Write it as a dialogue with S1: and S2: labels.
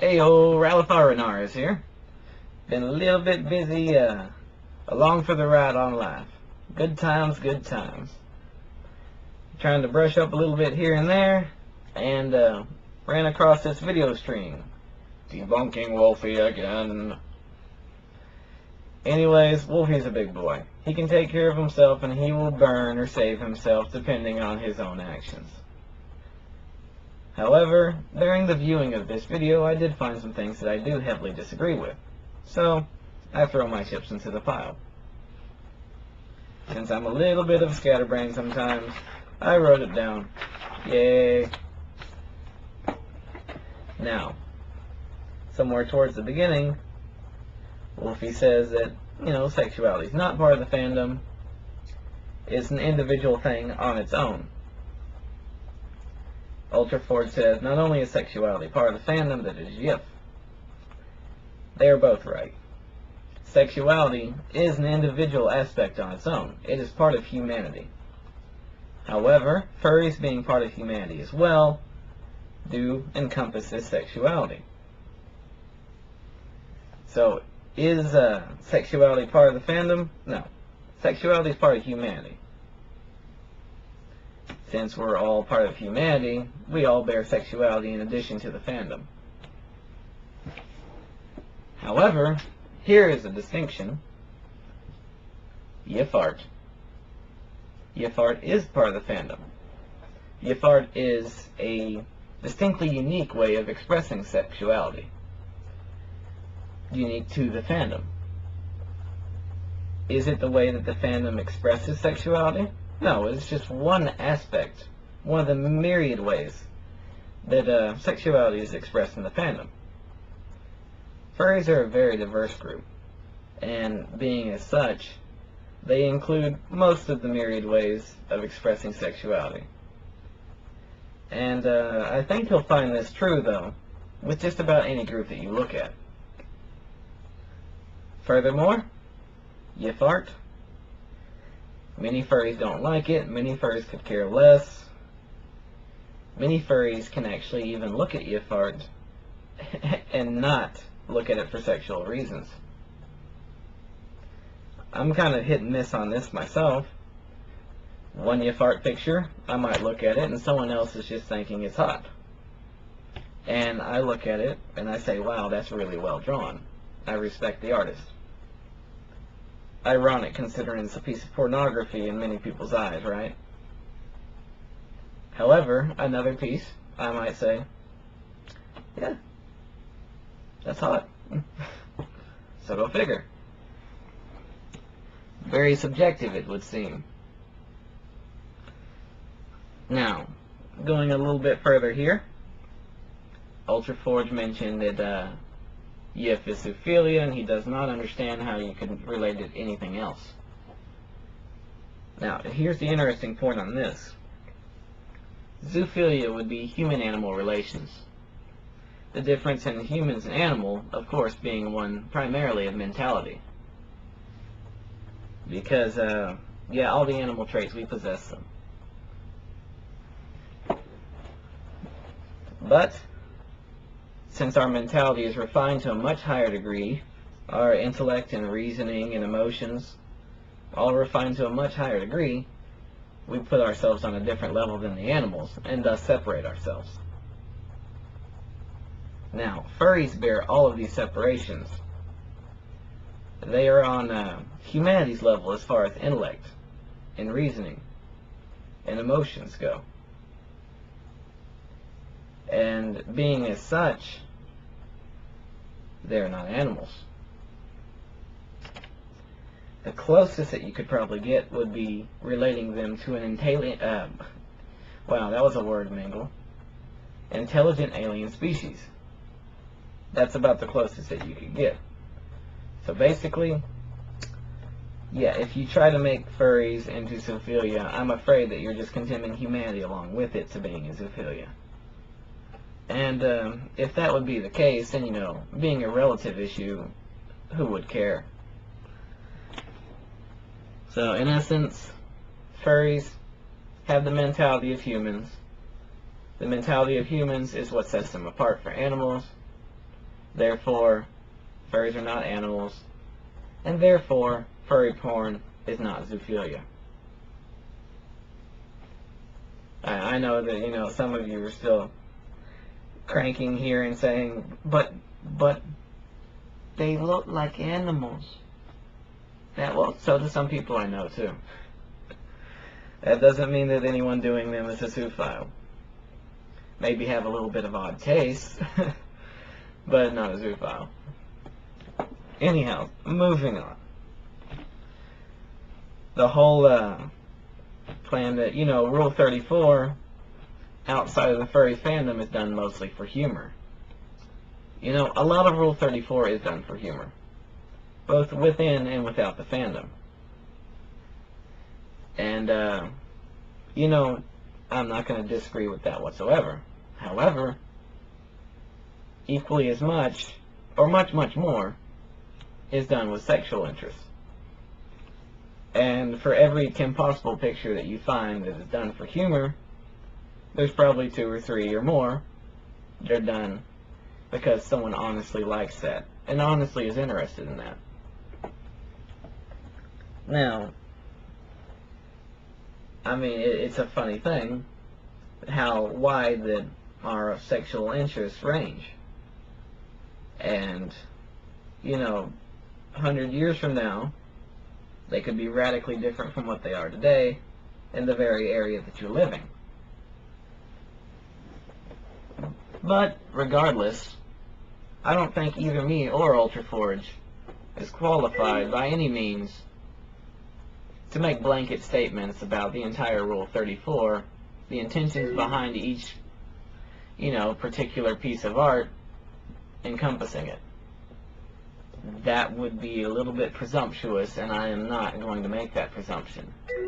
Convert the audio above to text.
S1: Ayo, Ralph is here. Been a little bit busy, along for the ride on life. Good times, good times. Trying to brush up a little bit here and there, and ran across this video stream. Debunking Wolfie again. Anyways, Wolfie's a big boy. He can take care of himself, and he will burn or save himself depending on his own actions. However, during the viewing of this video, I did find some things that I do heavily disagree with. So, I throw my chips into the pile. Since I'm a little bit of a scatterbrain sometimes, I wrote it down. Yay! Now, somewhere towards the beginning, Wolfie says that, sexuality is not part of the fandom. It's an individual thing on its own. Ultra Ford says, not only is sexuality part of the fandom, but it is YIF. They are both right. Sexuality is an individual aspect on its own. It is part of humanity. However, furries being part of humanity as well do encompass this sexuality. So, is sexuality part of the fandom? No. Sexuality is part of humanity. Since we're all part of humanity, we all bear sexuality in addition to the fandom. However, here is a distinction. YIF art. YIF art is part of the fandom. YIF art is a distinctly unique way of expressing sexuality. Unique to the fandom. Is it the way that the fandom expresses sexuality? No, it's just one aspect, one of the myriad ways that sexuality is expressed in the fandom. Furries are a very diverse group, and being as such, they include most of the myriad ways of expressing sexuality. And I think you'll find this true, though, with just about any group that you look at. Furthermore, YIF art. Many furries don't like it. Many furries could care less. Many furries can actually even look at YIF art and not look at it for sexual reasons. I'm kind of hit and miss on this myself. One YIF art picture, I might look at it and someone else is just thinking it's hot. And I look at it and I say, wow, that's really well drawn. I respect the artist. Ironic considering it's a piece of pornography in many people's eyes, right? However, another piece, I might say, yeah, that's hot. So go figure. Very subjective, it would seem. Now, going a little bit further here, Ultra Forge mentioned that YIF is zoophilia, and he does not understand how you can relate it to anything else. Now, here's the interesting point on this. Zoophilia would be human-animal relations. The difference in humans and animal, of course, being one primarily of mentality. Because, yeah, all the animal traits, we possess them. But since our mentality is refined to a much higher degree, our intellect and reasoning and emotions all refined to a much higher degree, we put ourselves on a different level than the animals, and thus separate ourselves. Now, furries bear all of these separations. They are on humanity's level as far as intellect and reasoning and emotions go. And being as such, they're not animals. The closest that you could probably get would be relating them to an wow, that was a word mingle. Intelligent alien species. That's about the closest that you could get. So basically, yeah, if you try to make furries into zoophilia, I'm afraid that you're just condemning humanity along with it to being a zoophilia. And if that would be the case, then, being a relative issue, who would care? So, in essence, furries have the mentality of humans. The mentality of humans is what sets them apart from animals. Therefore, furries are not animals, and therefore, furry porn is not zoophilia. I know that, you know, some of you are still cranking here and saying, but they look like animals. Yeah, well, so do some people I know, too. That doesn't mean that anyone doing them is a zoophile. Maybe have a little bit of odd taste, but not a zoophile. Anyhow, moving on. The whole plan that, you know, Rule 34 outside of the furry fandom is done mostly for humor. You know, a lot of Rule 34 is done for humor, both within and without the fandom. And, you know, I'm not going to disagree with that whatsoever. However, equally as much, or much, much more, is done with sexual interest. And for every Kim Possible picture that you find that is done for humor, there's probably 2 or 3 or more that are done because someone honestly likes that, and honestly is interested in that. Now, I mean, it's a funny thing how wide that our sexual interests range. And, you know, 100 years from now, they could be radically different from what they are today in the very area that you're living. But, regardless, I don't think either me or Ultraforge is qualified by any means to make blanket statements about the entire Rule 34, the intentions behind each, you know, particular piece of art encompassing it. That would be a little bit presumptuous, and I am not going to make that presumption.